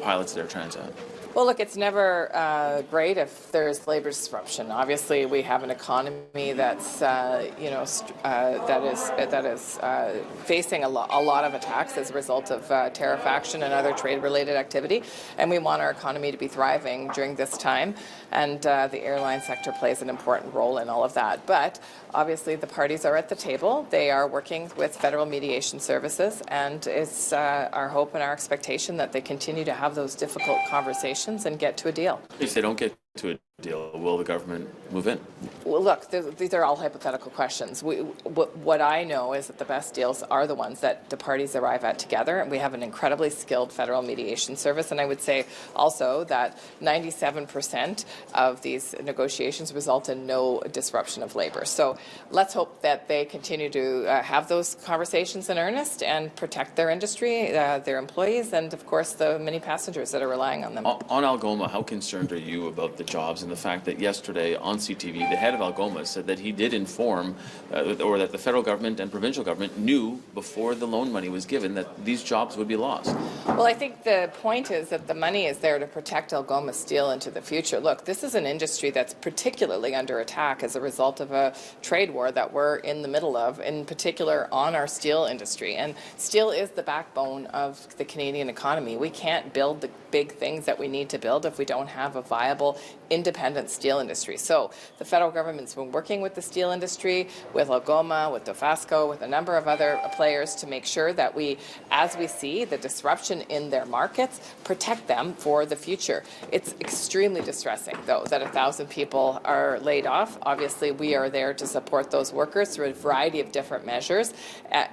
pilots there transit? Well, look, it's never great if there's labor disruption. Obviously, we have an economy that's, that is facing a lot of attacks as a result of tariff action and other trade-related activity, and we want our economy to be thriving during this time. And the airline sector plays an important role in all of that. But obviously, the parties are at the table. They are working with federal mediation services, and it's our hope and our expectation that they continue to have those difficult conversations and get to a deal. If they don't get to a deal, will the government move in? Well, look, these are all hypothetical questions. What I know is that the best deals are the ones that the parties arrive at together, and we have an incredibly skilled federal mediation service. And I would say also that 97% of these negotiations result in no disruption of labor. So let's hope that they continue to have those conversations in earnest and protect their industry, their employees, and of course the many passengers that are relying on them. On Algoma, how concerned are you about the jobs and the fact that yesterday on CTV, the head of Algoma said that he did inform, or that the federal government and provincial government knew before the loan money was given that these jobs would be lost? Well, I think the point is that the money is there to protect Algoma Steel into the future. Look, this is an industry that's particularly under attack as a result of a trade war that we're in the middle of, in particular on our steel industry. And steel is the backbone of the Canadian economy. We can't build the big things that we need to build if we don't have a viable, independent steel industry. So the federal government's been working with the steel industry, with Algoma, with Dofasco, with a number of other players to make sure that we, as we see the disruption in their markets, protect them for the future. It's extremely distressing, though, that 1,000 people are laid off. Obviously, we are there to support those workers through a variety of different measures,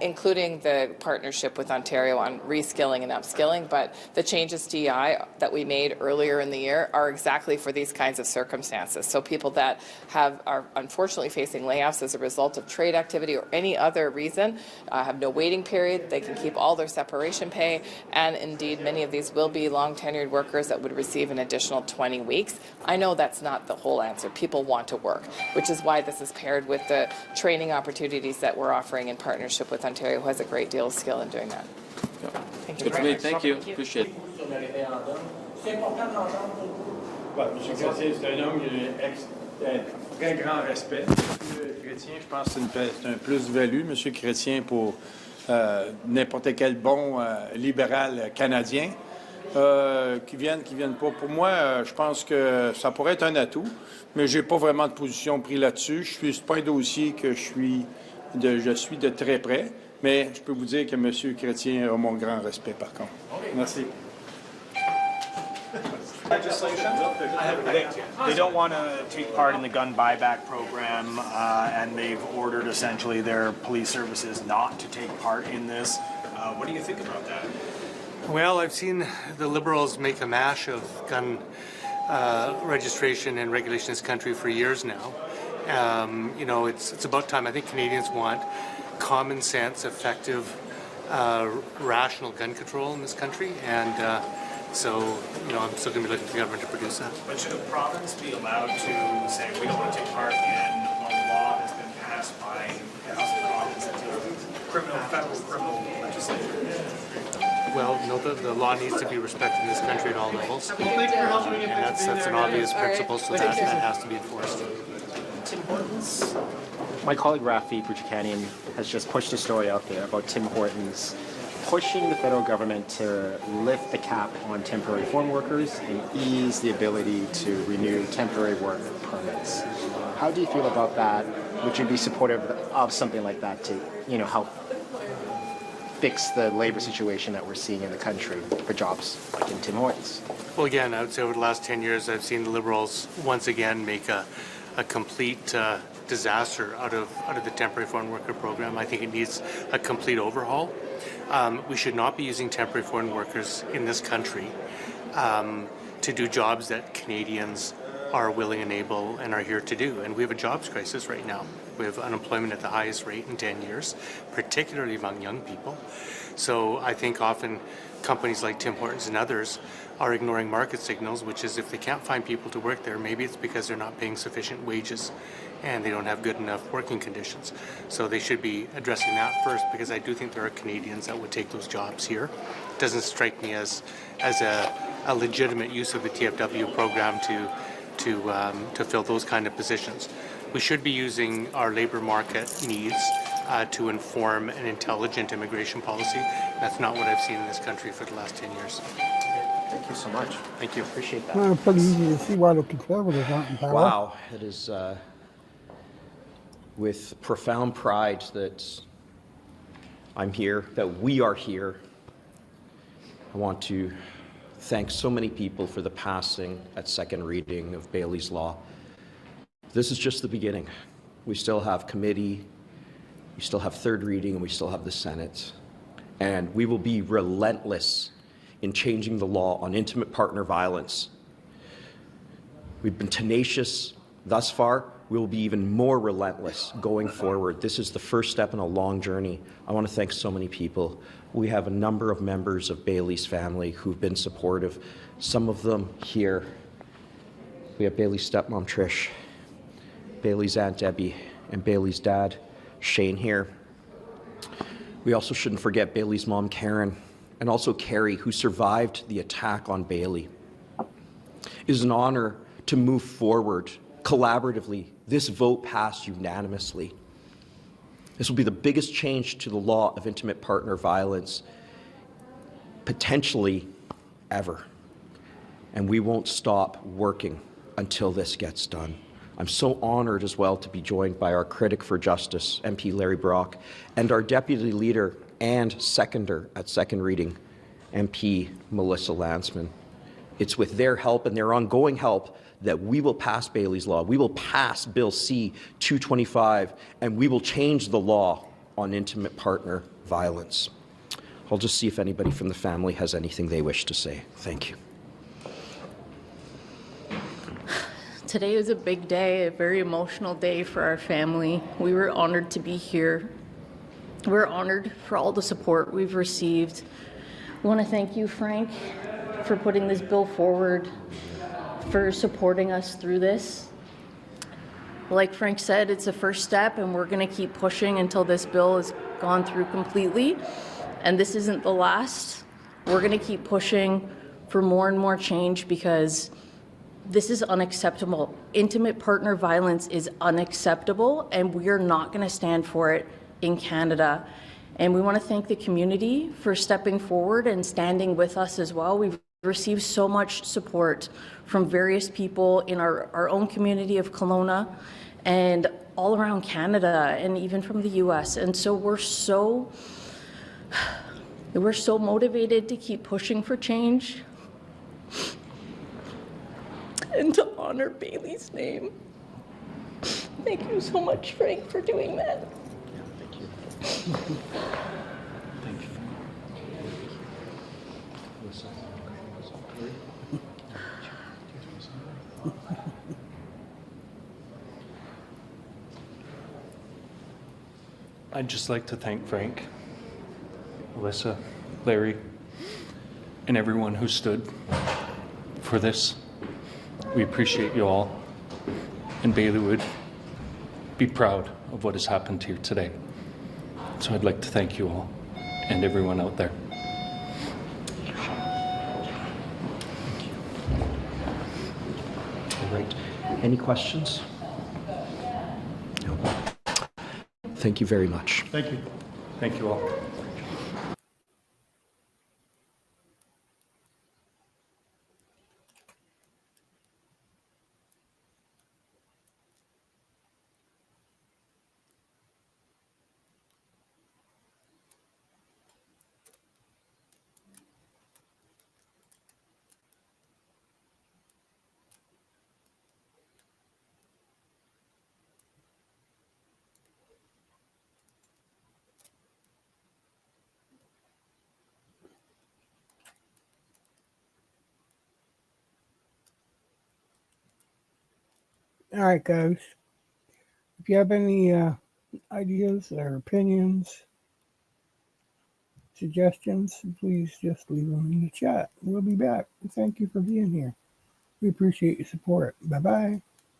including the partnership with Ontario on reskilling and upskilling. But the changes to EI that we made earlier in the year are exactly for these kinds of circumstances. So people that are unfortunately facing layoffs as a result of trade activity or any other reason have no waiting period. They can keep all their separation pay, and indeed many of these will be long tenured workers that would receive an additional 20 weeks. I know that's not the whole answer. People want to work, which is why this is paired with the training opportunities that we're offering in partnership with Ontario, who has a great deal of skill in doing that. Thank you. Good to me. Thank you. Appreciate it. M. Chrétien, c'est un homme qui a un très grand respect. M. Chrétien, je pense que c'est un plus-value, M. Chrétien, pour n'importe quel bon libéral canadien qui viennent pas. Pour moi, je pense que ça pourrait être un atout, mais je n'ai pas vraiment de position prise là-dessus. C'est pas un dossier que je suis de très près, mais je peux vous dire que M. Chrétien a mon grand respect, par contre. Merci. Legislation. They don't want to take part in the gun buyback program, and they've ordered essentially their police services not to take part in this. What do you think about that? Well, I've seen the Liberals make a mash of gun registration and regulation in this country for years now. It's about time. I think Canadians want common sense, effective, rational gun control in this country, and so, I'm still going to be looking for the government to produce that. But should a province be allowed to say we don't want to take part in a law that's been passed by the province that deals with federal criminal legislation? Well, no, the law needs to be respected in this country at all levels. And that's an obvious principle, so that has to be enforced. Tim Hortons. My colleague Rafi Bouchikanian has just pushed a story out there about Tim Hortons pushing the federal government to lift the cap on temporary foreign workers and ease the ability to renew temporary work permits. How do you feel about that? Would you be supportive of something like that to, help fix the labor situation that we're seeing in the country for jobs like in Tim Hortons? Well, again, I would say over the last 10 years, I've seen the Liberals once again make a complete disaster out of the temporary foreign worker program. I think it needs a complete overhaul. We should not be using temporary foreign workers in this country to do jobs that Canadians are willing and able and are here to do. And we have a jobs crisis right now. We have unemployment at the highest rate in 10 years, particularly among young people. So I think often companies like Tim Hortons and others are ignoring market signals, which is if they can't find people to work there, maybe it's because they're not paying sufficient wages and they don't have good enough working conditions. So they should be addressing that first, because I do think there are Canadians that would take those jobs here. It doesn't strike me as a a legitimate use of the TFW program to fill those kind of positions. We should be using our labor market needs to inform an intelligent immigration policy. That's not what I've seen in this country for the last 10 years. Thank you so much. Thank you. Appreciate that. Well, pretty easy to see why the Conservatives aren't in power. Wow, it is with profound pride that I'm here, that we are here. I want to thank so many people for the passing at second reading of Bailey's Law. This is just the beginning. We still have committee, we still have third reading, and we still have the Senate. And we will be relentless in changing the law on intimate partner violence. We've been tenacious thus far. We will be even more relentless going forward. This is the first step in a long journey. I want to thank so many people. We have a number of members of Bailey's family who've been supportive. Some of them here. We have Bailey's stepmom, Trish, Bailey's Aunt Debbie, and Bailey's dad, Shane, here. We also shouldn't forget Bailey's mom, Karen, and also Carrie, who survived the attack on Bailey. It is an honor to move forward collaboratively. This vote passed unanimously. This will be the biggest change to the law of intimate partner violence, potentially ever. And we won't stop working until this gets done. I'm so honored as well to be joined by our critic for justice, MP Larry Brock, and our deputy leader and seconder at second reading, MP Melissa Landsman. It's with their help and their ongoing help that we will pass Bailey's Law. We will pass Bill C-225, and we will change the law on intimate partner violence. I'll just see if anybody from the family has anything they wish to say. Thank you. Today was a big day, a very emotional day for our family. We were honored to be here. We're honored for all the support we've received. We want to thank you, Frank, for putting this bill forward, for supporting us through this. Like Frank said, it's a first step, and we're going to keep pushing until this bill is gone through completely. And this isn't the last. We're going to keep pushing for more and more change because this is unacceptable. Intimate partner violence is unacceptable, and we are not going to stand for it in Canada. And we want to thank the community for stepping forward and standing with us as well. We've received so much support from various people in our own community of Kelowna and all around Canada and even from the US. And so we're so motivated to keep pushing for change and to honor Bailey's name. Thank you so much, Frank, for doing that. Thank you. Thank you. I'd just like to thank Frank, Alyssa, Larry, and everyone who stood for this. We appreciate you all, and Bailey would be proud of what has happened here today. So I'd like to thank you all and everyone out there. All right. Any questions? No. Thank you very much. Thank you. Thank you all. All right, guys. If you have any ideas or opinions, suggestions, please just leave them in the chat. We'll be back. Thank you for being here. We appreciate your support. Bye-bye.